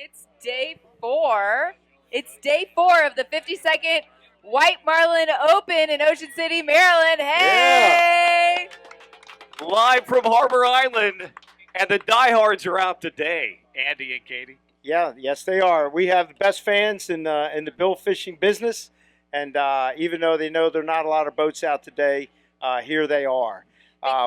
It's day 4. It's day 4 of the 52nd White Marlin Open in Ocean City, Maryland. Hey! Yeah. Live from Harbor Island, and the diehards are out today, Andy and Katie. Yeah, yes, they are. We have the best fans in the bill fishing business, and even though they know there are not a lot of boats out today, here they are.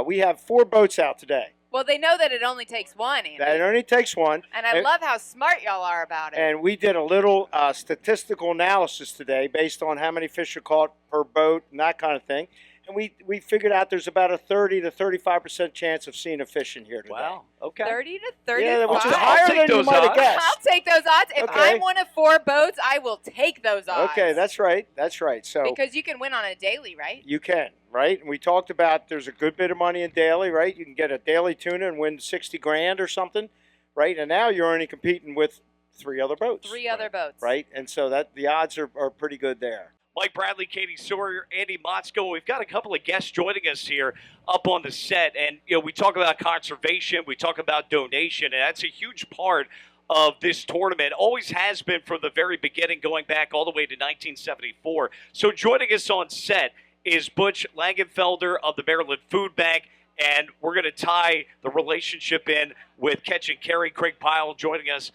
We have 4 boats out today. Well, they know that it only takes one, Andy. That it only takes one. And I love how smart y'all are about it. And we did a little statistical analysis today based on how many fish are caught per boat and that kind of thing. And we figured out there's about a 30 to 35% chance of seeing a fish in here today. Wow. Okay. 30 to 35? Yeah, which is I'll higher take than you those might have odds. guessed. I'll take those odds. If Okay. I'm one of 4 boats, I will take those odds. Okay, that's right. That's right. So Because you can win on a daily, right? you can, right? And we talked about there's a good bit of money in daily, right? You can get a daily tuna and win 60 grand or something, right? And now you're only competing with 3 other boats. 3 other boats. Right? And so that the odds are pretty good there. Mike Bradley, Katie Sawyer, Andy Motzko. We've got a couple of guests joining us here up on the set. And, we talk about conservation. We talk about donation. And that's a huge part of this tournament. Always has been from the very beginning, going back all the way to 1974. So joining us on set is Butch Langenfelder of the Maryland Food Bank. And we're going to tie the relationship in with Catch and Carry. Craig Pyle joining us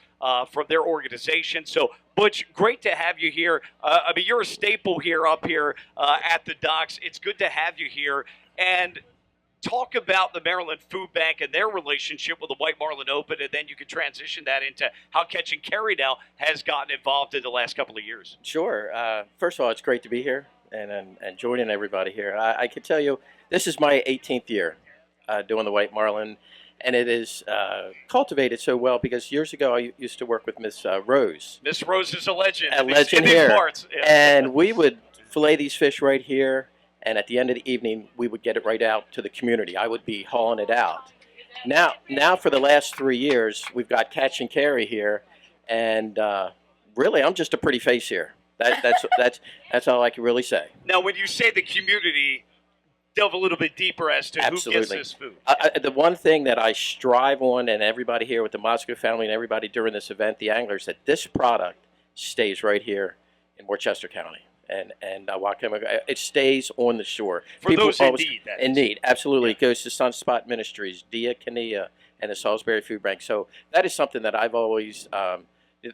from their organization. So, Butch, great to have you here. You're a staple up here at the docks. It's good to have you here. And talk about the Maryland Food Bank and their relationship with the White Marlin Open, and then you can transition that into how Catch and Carry now has gotten involved in the last couple of years. Sure. First of all, it's great to be here and joining everybody here. I can tell you, this is my 18th year doing the White Marlin, and it is cultivated so well because years ago I used to work with Miss Rose. Miss Rose is a legend. A legend in here. These parts. Yeah. And we would fillet these fish right here, and at the end of the evening, we would get it right out to the community. I would be hauling it out. Now for the last 3 years, we've got Catch and Carry here, and really, I'm just a pretty face here. That's all I can really say. Now, when you say the community, delve a little bit deeper as to Absolutely. who gets this food. The one thing that I strive on, and everybody here with the Motzko family and everybody during this event, the anglers, that this product stays right here in Worcester County. And Waukema, it stays on the shore. For those in need, that is. In need, absolutely. It goes to Sunspot Ministries, Dia Kania, and the Salisbury Food Bank. So that is something that I've always,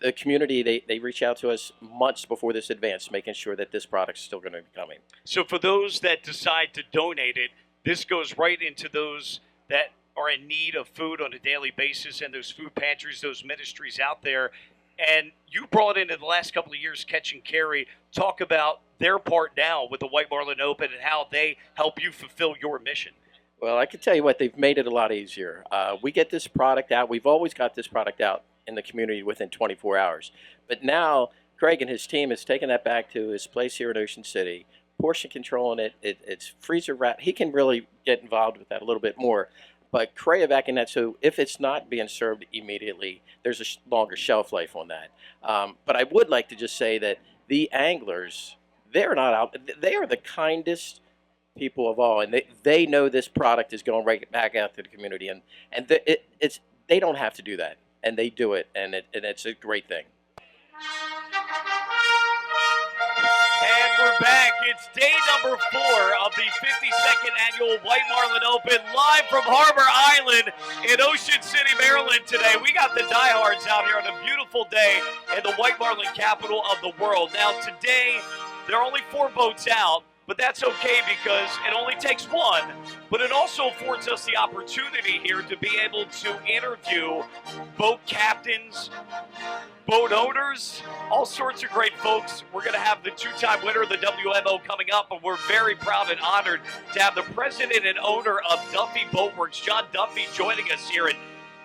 the community, they reach out to us months before this advance, making sure that this product's still going to be coming. So for those that decide to donate it, this goes right into those that are in need of food on a daily basis, and those food pantries, those ministries out there. And you brought in the last couple of years Catch and Carry. Talk about their part now with the White Marlin Open and how they help you fulfill your mission. Well, I can tell you what, they've made it a lot easier. We get this product out. We've always got this product out in the community within 24 hours. But now Craig and his team has taken that back to his place here in Ocean City, portion controlling it. It's freezer wrap. He can really get involved with that a little bit more. But crayovacing that, so if it's not being served immediately, there's a longer shelf life on that. But I would like to just say that the anglers, they're not out. They are the kindest people of all, and they know this product is going right back out to the community, and they don't have to do that, and they do it, and it's a great thing. And we're back. It's day number 4 of the 52nd annual White Marlin Open, live from Harbor Island in Ocean City, Maryland today. We got the diehards out here on a beautiful day in the White Marlin capital of the world. Now today, there are only 4 boats out, but that's okay because it only takes one. But it also affords us the opportunity here to be able to interview boat captains, boat owners, all sorts of great folks. We're going to have the 2-time winner of the WMO coming up, and we're very proud and honored to have the president and owner of Duffy Boatworks, John Duffy, joining us here. And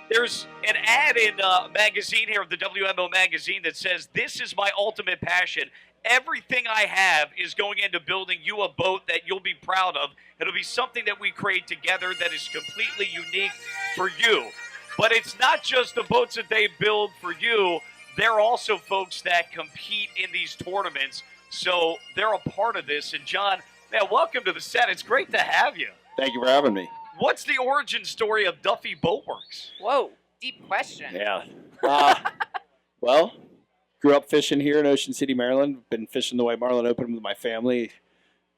there's an ad in a magazine here, the WMO magazine, that says, "This is my ultimate passion. Everything I have is going into building you a boat that you'll be proud of. It'll be something that we create together that is completely unique for you." But it's not just the boats that they build for you. They're also folks that compete in these tournaments. So they're a part of this. And John, man, welcome to the set. It's great to have you. Thank you for having me. What's the origin story of Duffy Boatworks? Whoa, deep question. Yeah. Well, grew up fishing here in Ocean City, Maryland. Been fishing the White Marlin Open with my family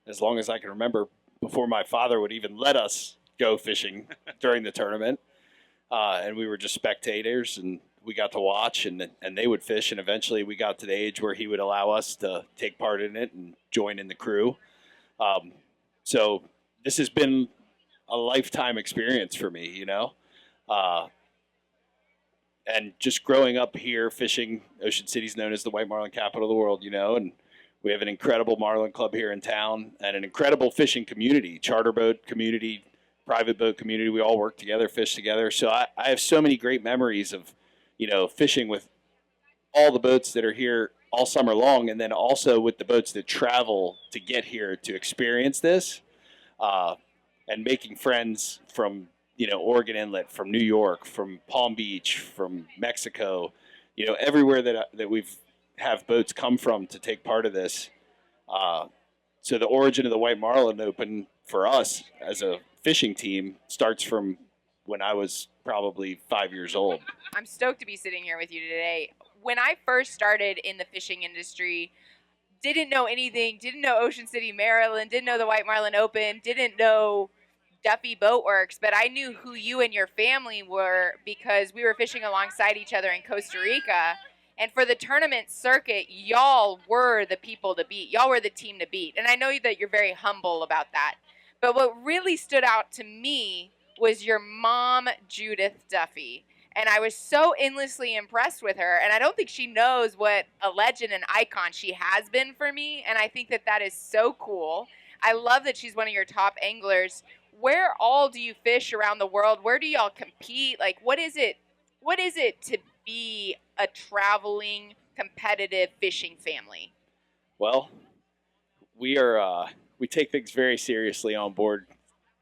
as long as I can remember, before my father would even let us go fishing during the tournament. And we were just spectators, and we got to watch, and they would fish. And eventually we got to the age where he would allow us to take part in it and join in the crew. So this has been a lifetime experience for me, you know. And just growing up here fishing, Ocean City's known as the White Marlin capital of the world, you know, and we have an incredible marlin club here in town and an incredible fishing community, charter boat community, private boat community. We all work together, fish together. So I have so many great memories of, you know, fishing with all the boats that are here all summer long, and then also with the boats that travel to get here to experience this, and making friends from, you know, Oregon Inlet, from New York, from Palm Beach, from Mexico, you know, everywhere that we've have boats come from to take part of this. So the origin of the White Marlin Open for us as a fishing team starts from when I was probably 5 years old. I'm stoked to be sitting here with you today. When I first started in the fishing industry, didn't know anything, didn't know Ocean City, Maryland, didn't know the White Marlin Open, didn't know Duffy Boat Works, but I knew who you and your family were because we were fishing alongside each other in Costa Rica. And for the tournament circuit, y'all were the people to beat. Y'all were the team to beat. And I know that you're very humble about that. But what really stood out to me was your mom, Judith Duffy. And I was so endlessly impressed with her. And I don't think she knows what a legend and icon she has been for me. And I think that that is so cool. I love that she's one of your top anglers. Where all do you fish around the world? Where do y'all compete? Like, what is it to be a traveling, competitive fishing family? Well, we take things very seriously on board,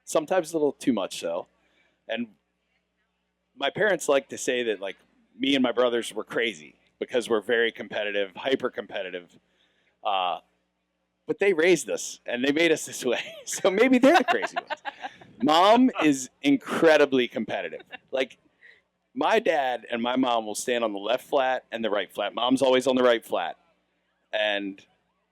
sometimes a little too much so. And my parents like to say that, like, me and my brothers were crazy because we're very competitive, hyper competitive. But they raised us and they made us this way. So maybe they're the crazy ones. Mom is incredibly competitive. Like, my dad and my mom will stand on the left flat and the right flat. Mom's always on the right flat. And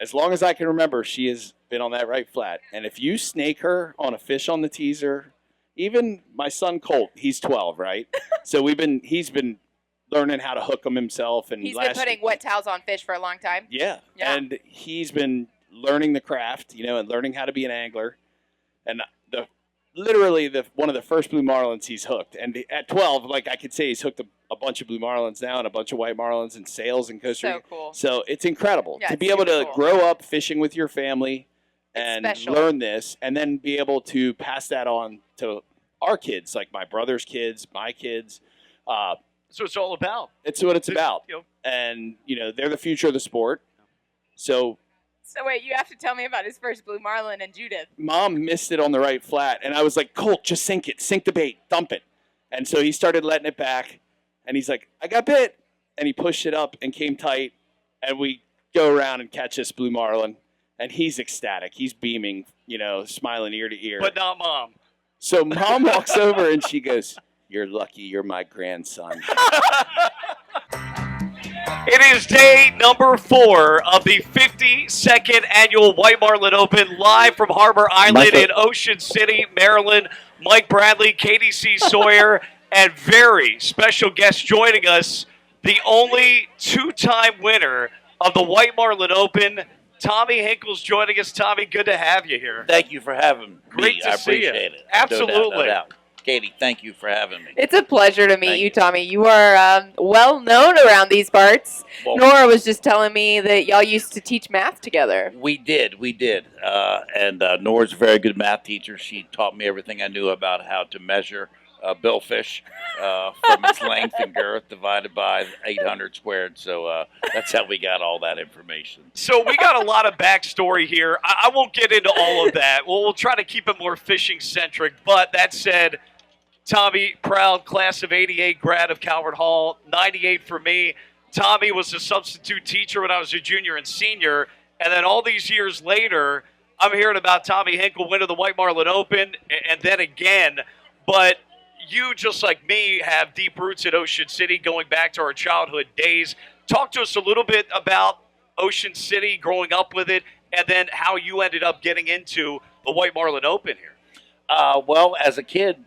as long as I can remember, she has been on that right flat. And if you snake her on a fish on the teaser, even my son Colt, he's 12, right? So he's been learning how to hook them himself. And he's been putting wet towels on fish for a long time. Yeah. And he's been learning the craft, you know, and learning how to be an angler. And literally one of the first blue marlins he's hooked. And at 12, like, I could say he's hooked a bunch of blue marlins now and a bunch of white marlins and sails in Costa Rica. So cool. So it's incredible to be able to grow up fishing with your family and learn this, and then be able to pass that on to our kids, like my brother's kids, my kids. So it's all about. It's what it's about. You know. And, you know, they're the future of the sport. So wait, you have to tell me about his first blue marlin and Judith. Mom missed it on the right flat, and I was like, Colt, just sink it. Sink the bait. Dump it. And so he started letting it back, and he's like, I got bit. And he pushed it up and came tight, and we go around and catch this blue marlin, and he's ecstatic. He's beaming, you know, smiling ear to ear. But not Mom. So Mom walks over, and she goes, you're lucky you're my grandson. It is day number 4 of the 52nd annual White Marlin Open, live from Harbor Island in Ocean City, Maryland. Mike Bradley, Katie C. Sawyer, and very special guest joining us, the only 2-time winner of the White Marlin Open, Tommy Hinkle's joining us. Tommy, good to have you here. Thank you for having me. Great to I see you. appreciate it. Absolutely. No doubt. Katie, thank you for having me. It's a pleasure to meet Thank you, Tommy. You are well known around these parts. Well, Nora was just telling me that y'all used to teach math together. We did. And Nora's a very good math teacher. She taught me everything I knew about how to measure billfish from its length and girth divided by 800 squared. So that's how we got all that information. So we got a lot of backstory here. I won't get into all of that. We'll try to keep it more fishing-centric. But that said, Tommy, proud class of 88 grad of Calvert Hall, 98 for me. Tommy was a substitute teacher when I was a junior and senior. And then all these years later, I'm hearing about Tommy Hinkle winning the White Marlin Open and then again. But you, just like me, have deep roots at Ocean City going back to our childhood days. Talk to us a little bit about Ocean City, growing up with it, and then how you ended up getting into the White Marlin Open here. Well, as a kid,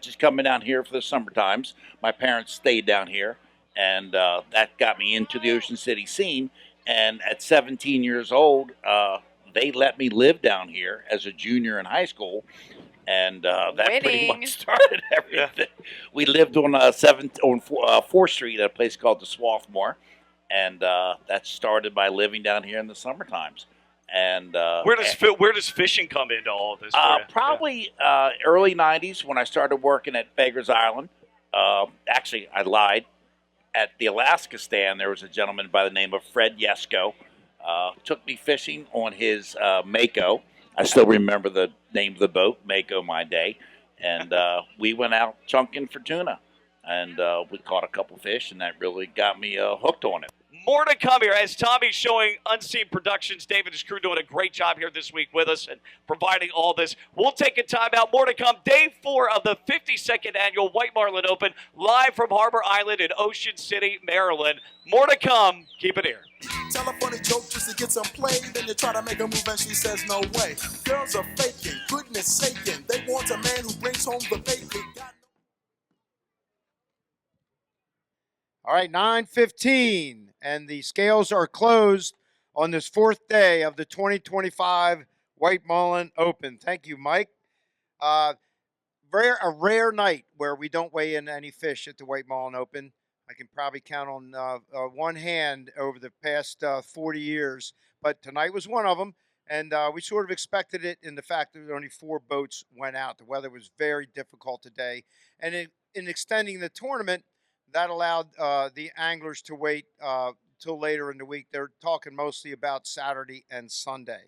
just coming down here for the summer times, my parents stayed down here, and that got me into the Ocean City scene. And at 17 years old, they let me live down here as a junior in high school, and that pretty Winning. much started everything. We lived on 4th Street at a place called the Swarthmore, and that started by living down here in the summer times. And where does fishing come into all of this? for you? probably early 90s when I started working at Baker's Island. Actually, I lied. At the Alaska stand, there was a gentleman by the name of Fred Yesko. Took me fishing on his Mako. I still remember the name of the boat, Mako My Day. And we went out chunking for tuna. And we caught a couple fish, and that really got me hooked on it. More to come here as Tommy's showing Unscene Productions. David and his crew doing a great job here this week with us and providing all this. We'll take a timeout. More to come. Day 4 of the 52nd annual White Marlin Open, live from Harbor Island in Ocean City, Maryland. More to come. Keep it here. Tell a funny joke just to get some play. Then you try to make a move and she says no way. Girls are faking, goodness saking. They want a man who brings home the bacon. All right, 9:15, and the scales are closed on this 4th day of the 2025 White Marlin Open. Thank you, Mike. A rare night where we don't weigh in any fish at the White Marlin Open. I can probably count on one hand over the past 40 years, but tonight was one of them, and we sort of expected it in the fact that only 4 boats went out. The weather was very difficult today, and in extending the tournament, that allowed the anglers to wait till later in the week. They're talking mostly about Saturday and Sunday.